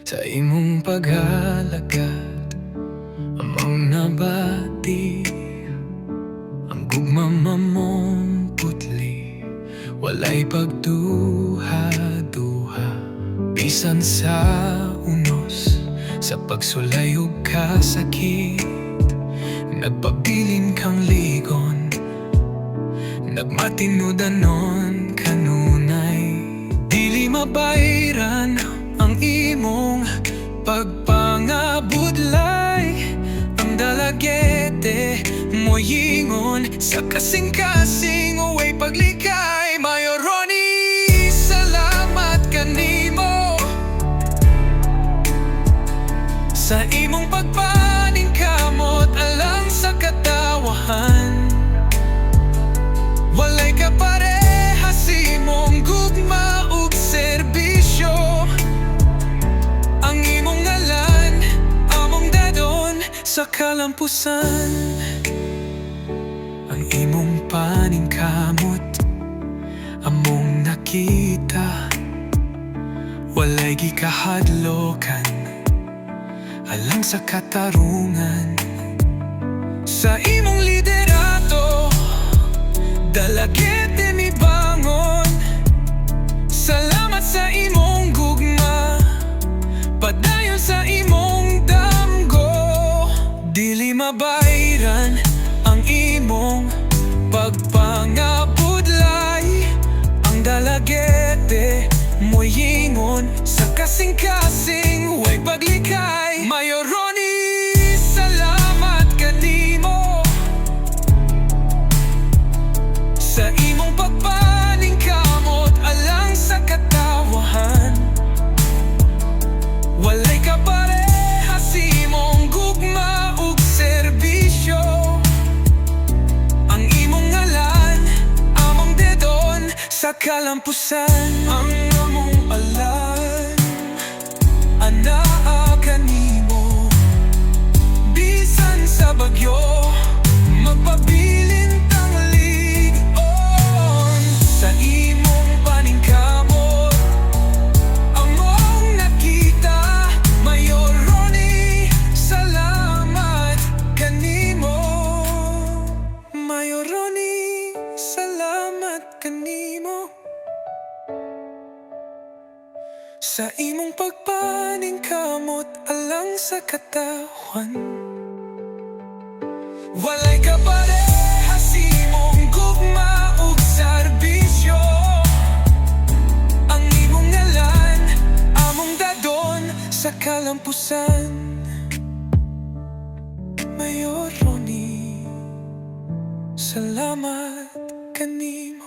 Sa imong paghalagad amang nabati, ang gugma mamong putli, walay pagduha-duha. Bisan sa unos, sa pagsulay ug kasakit, nagpabilin kang ligon, nagmatinudanon kanunay. Dili mabayran ang imong pagpangabudlay, ang dalagete moyingon sa kasing-kasing uway paglikay. Mayor Ronnie, salamat kanimo sa imong pagpaningkamot alang sa katawahan. Walay kapareha sa imong gugma ug serbisyo. Ang imong ngalan among dadon sa kalampusan. Ang imong paningkamot among nakita, walay gikahadlokan alang sa katarungan. Sa imong liderato dalagete mi bangon. Salamat sa imong gugma, padayon sa imong damgo. Dili mabayran ang imong pagpangabudlay, ang dalagete moyingon sa kasing-kasing way paglikay. Mayor Ronnie, salamat kanimo sa imong pagpaningkamot alang sa katawahan. Walay kapareha sa imong gugma ug serbisyo. Ang imong ngalan among dedon sa kalampusan. Ang among alan anaa kanimo, bisan sa bagyo magpabilin tang ligon. Sa imong paningkamot among nakita. Mayor Ronnie, salamat kanimo. Mayor Ronnie, salamat kanimo sa imong pagpaningkamot alang sa katawan. Walay kapareha sa imong gugma ug serbisyo. Ang imong ngalan among dadon sa kalampusan. Mayor Ronnie, salamat kanimo.